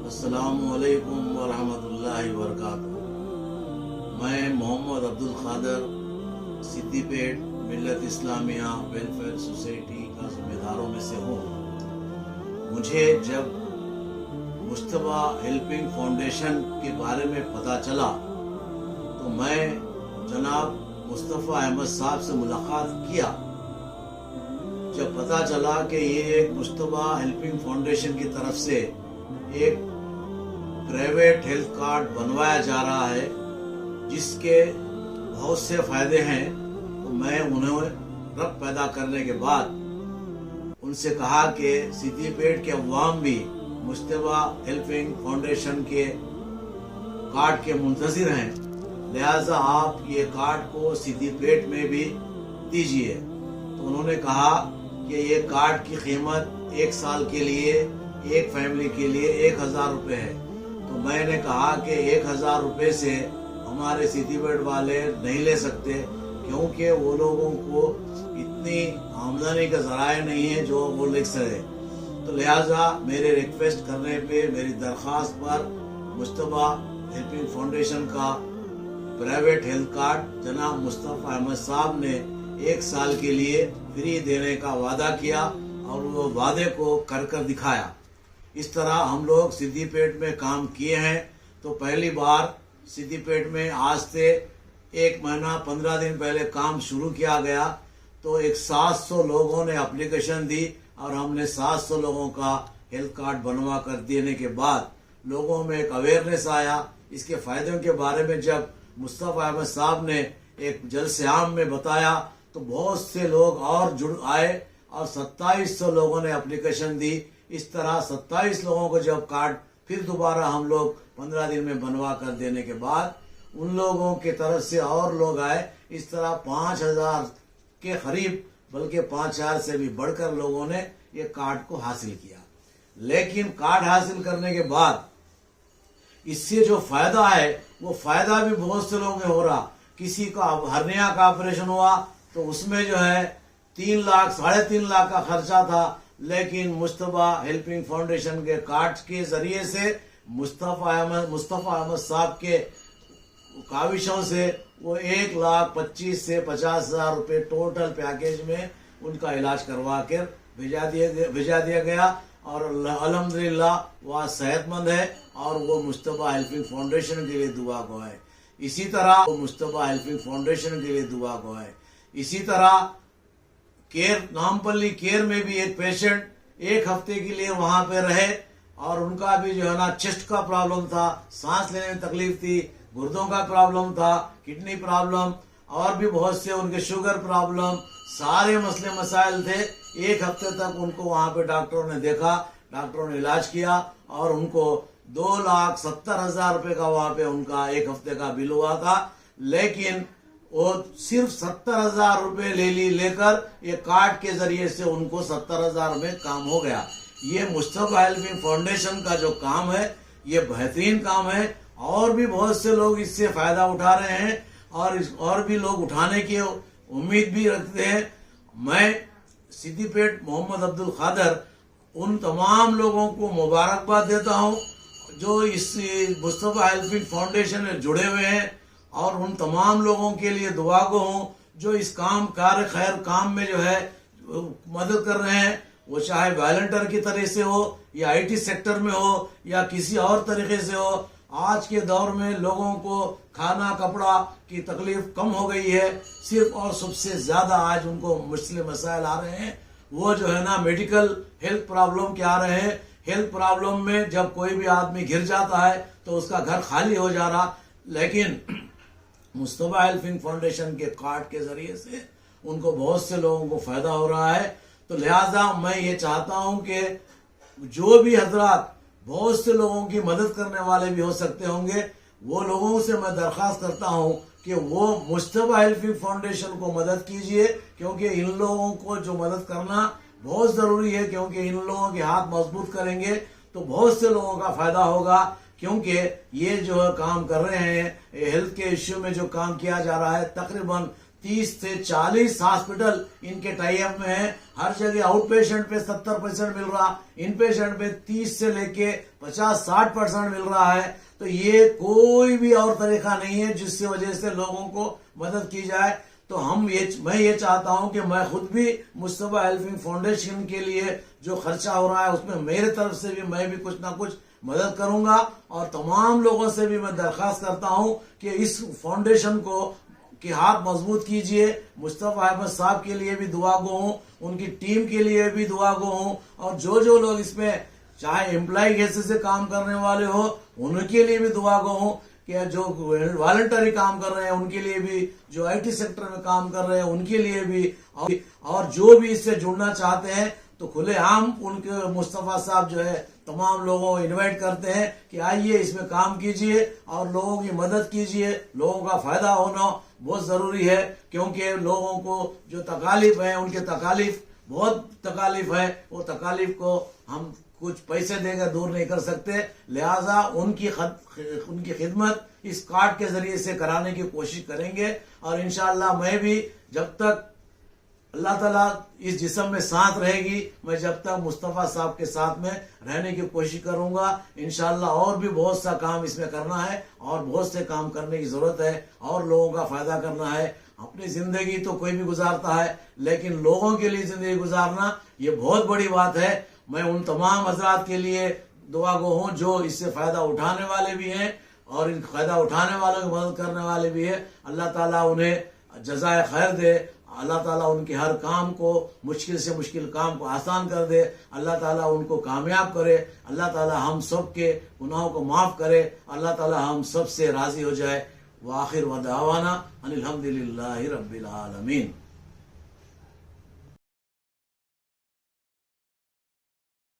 अस्सलामुअलैकुम वरहमतुल्लाहि वबरकातुहू। मैं मोहम्मद अब्दुल खादर सिद्दीपेट मिल्लत इस्लामिया वेलफेयर सोसाइटी का जिम्मेदारों में से हूँ। मुझे जब मुश्तबा हेल्पिंग फाउंडेशन के बारे में पता चला तो मैं जनाब मुस्तफ़ा अहमद साहब से मुलाकात किया। जब पता चला कि ये एक मुश्तबा हेल्पिंग फाउंडेशन की तरफ से एक प्राइवेट हेल्थ कार्ड बनवाया जा रहा है जिसके बहुत से फायदे हैं, तो मैं उन्हें रब पैदा करने के बाद उनसे कहा कि सिद्दीपेट के अवाम भी मुश्तबा हेल्पिंग फाउंडेशन के कार्ड के मुंतज़िर हैं, लिहाजा आप ये कार्ड को सिद्दीपेट में भी दीजिए। तो उन्होंने कहा कि ये कार्ड की कीमत एक साल के लिए एक फैमिली के लिए 1000 रुपये है। तो मैंने कहा कि 1000 रुपये से हमारे सिद्दीपेट वाले नहीं ले सकते, क्योंकि वो लोगों को इतनी आमदनी का जराए नहीं है जो वो ले सके। तो लिहाजा मेरे रिक्वेस्ट करने पे, मेरी दरख्वास्त पर मुश्तबा हेल्पिंग फाउंडेशन का प्राइवेट हेल्थ कार्ड जनाब मुस्तफ़ा अहमद साहब ने 1 साल के लिए फ्री देने का वादा किया और वो वादे को कर दिखाया। इस तरह हम लोग सिद्दीपेट में काम किए हैं। तो पहली बार सिद्दीपेट में आज से 1 महीना 15 दिन पहले काम शुरू किया गया। तो एक 700 लोगों ने एप्लीकेशन दी और हमने 700 लोगों का हेल्थ कार्ड बनवा कर देने के बाद लोगों में एक अवेयरनेस आया। इसके फायदों के बारे में जब मुस्तफ़ा अहमद साहब ने एक जलसे-आम में बताया तो बहुत से लोग और जुड़ आए और 2700 लोगों ने एप्लीकेशन दी। इस तरह 27 लोगों को जब कार्ड फिर दोबारा हम लोग 15 दिन में बनवा कर देने के बाद उन लोगों की तरफ से और लोग आए। इस तरह 5000 के करीब, बल्कि 5000 से भी बढ़कर लोगों ने ये कार्ड को हासिल किया। लेकिन कार्ड हासिल करने के बाद इससे जो फायदा है वो फायदा भी बहुत से लोगों में हो रहा। किसी का हर्निया का ऑपरेशन हुआ तो उसमें जो है 3 लाख 3.5 लाख का खर्चा था, लेकिन मुश्तबा हेल्पिंग फाउंडेशन के कार्ड के जरिए से मुस्तफ़ा अहमद साहब के काविशों से वो 1,25,000 से 50,000 रुपये टोटल पैकेज में उनका इलाज करवा कर भेजा दिया गया। और अल्हम्दुलिल्लाह वह सेहतमंद है और वो मुश्तबा हेल्पिंग फाउंडेशन के लिए दुआ गो है। इसी तरह वो मुश्तबा हेल्पिंग फाउंडेशन के लिए दुआ गो है। इसी तरह केयर नामपल्ली केयर में भी एक पेशेंट 1 हफ्ते के लिए वहां पे रहे और उनका भी जो है ना चेस्ट का प्रॉब्लम था, सांस लेने में तकलीफ थी, गुर्दों का प्रॉब्लम था, किडनी प्रॉब्लम और भी बहुत से उनके शुगर प्रॉब्लम, सारे मसले मसाइल थे। 1 हफ्ते तक उनको वहां पे डॉक्टरों ने देखा, डॉक्टरों ने इलाज किया और उनको 2,70,000 रुपये का वहां पे उनका 1 हफ्ते का बिल हुआ था। लेकिन वो सिर्फ 70,000 रुपये लेकर ये कार्ड के जरिए से उनको 70,000 में काम हो गया। ये मुस्तफ़ा हेल्पिंग फाउंडेशन का जो काम है ये बेहतरीन काम है और भी बहुत से लोग इससे फायदा उठा रहे हैं और भी लोग उठाने की उम्मीद भी रखते हैं। मैं सिद्दीपेट मोहम्मद अब्दुल खादर उन तमाम लोगों को मुबारकबाद देता हूं जो इस मुस्तफ़ा हेल्पिंग फाउंडेशन में जुड़े हुए हैं और उन तमाम लोगों के लिए दुआ गो हूँ जो इस कार्य खैर काम में जो है मदद कर रहे हैं। वो चाहे वॉलंटियर की तरह से हो या IT सेक्टर में हो या किसी और तरीके से हो। आज के दौर में लोगों को खाना कपड़ा की तकलीफ कम हो गई है। सिर्फ और सबसे ज्यादा आज उनको मुश्किल मसाइल आ रहे हैं वो जो है ना मेडिकल हेल्थ प्रॉब्लम के आ रहे हैं। हेल्थ प्रॉब्लम में जब कोई भी आदमी गिर जाता है तो उसका घर खाली हो जा रहा, लेकिन मुस्तफ़ा हेल्पिंग फाउंडेशन के कार्ड के जरिए से उनको बहुत से लोगों को फायदा हो रहा है। तो लिहाजा मैं ये चाहता हूं कि जो भी हजरात बहुत से लोगों की मदद करने वाले भी हो सकते होंगे, वो लोगों से मैं दरख्वास्त करता हूं कि वो मुश्तबा हेल्पिंग फाउंडेशन को मदद कीजिए, क्योंकि इन लोगों को जो मदद करना बहुत जरूरी है, क्योंकि इन लोगों के हाथ मजबूत करेंगे तो बहुत से लोगों का फायदा होगा। क्योंकि ये जो काम कर रहे हैं हेल्थ के इश्यू में जो काम किया जा रहा है, तकरीबन 30 से 40 हॉस्पिटल इनके टाई अप में है। हर जगह आउट पेशेंट पे 70% मिल रहा, इन पेशेंट पे 30 से लेके 50-60% मिल रहा है। तो ये कोई भी और तरीका नहीं है जिसकी वजह से लोगों को मदद की जाए। तो मैं ये चाहता हूं कि मैं खुद भी मुस्तफा हेल्पिंग फाउंडेशन के लिए जो खर्चा हो रहा है उसमें मेरे तरफ से भी मैं भी कुछ ना कुछ मदद करूंगा। और तमाम लोगों से भी मैं दरख्वास्त करता हूं कि इस फाउंडेशन को कि हाथ मजबूत कीजिए। मुस्तफा अहमद साहब के लिए भी दुआ गो हूं, उनकी टीम के लिए भी दुआ गो हूं, और जो लोग इसमें चाहे एम्प्लॉय हैसियत से काम करने वाले हो उनके लिए भी दुआ गो हूं, कि जो वॉलंटरी काम कर रहे हैं उनके लिए भी, जो आईटी सेक्टर में काम कर रहे हैं उनके लिए भी, और जो भी इससे जुड़ना चाहते हैं तो खुलेआम उनके मुस्तफा साहब जो है तमाम लोगों को इनवाइट करते हैं कि आइए इसमें काम कीजिए और लोगों की मदद कीजिए। लोगों का फायदा होना बहुत जरूरी है, क्योंकि लोगों को जो तकालीफ है उनके तकालीफ बहुत तकालीफ है, वो तकालीफ को हम कुछ पैसे देकर दूर नहीं कर सकते। लिहाजा उनकी खिदमत इस कार्ड के जरिए से कराने की कोशिश करेंगे। और इंशाअल्लाह मैं भी जब तक अल्लाह ताला इस जिस्म में साथ रहेगी, मैं जब तक मुस्तफा साहब के साथ में रहने की कोशिश करूंगा। इंशाअल्लाह और भी बहुत सा काम इसमें करना है और बहुत से काम करने की जरूरत है और लोगों का फायदा करना है। अपनी जिंदगी तो कोई भी गुजारता है, लेकिन लोगों के लिए जिंदगी गुजारना ये बहुत बड़ी बात है। मैं उन तमाम हजरात के लिए दुआ गो हूँ जो इससे फायदा उठाने वाले भी हैं और इन फायदा उठाने वालों की मदद करने वाले भी है। अल्लाह ताला उन्हें जज़ाए खैर दे, अल्लाह ताला उनके हर काम को, मुश्किल से मुश्किल काम को आसान कर दे, अल्लाह ताला उनको कामयाब करे, अल्लाह ताला हम सब के गुनाहों को माफ करे, अल्लाह ताला हम सब से राजी हो जाए। वाखिर व दावाना अनिल हम्दुलिल्लाहि रब्बिल आलमीन।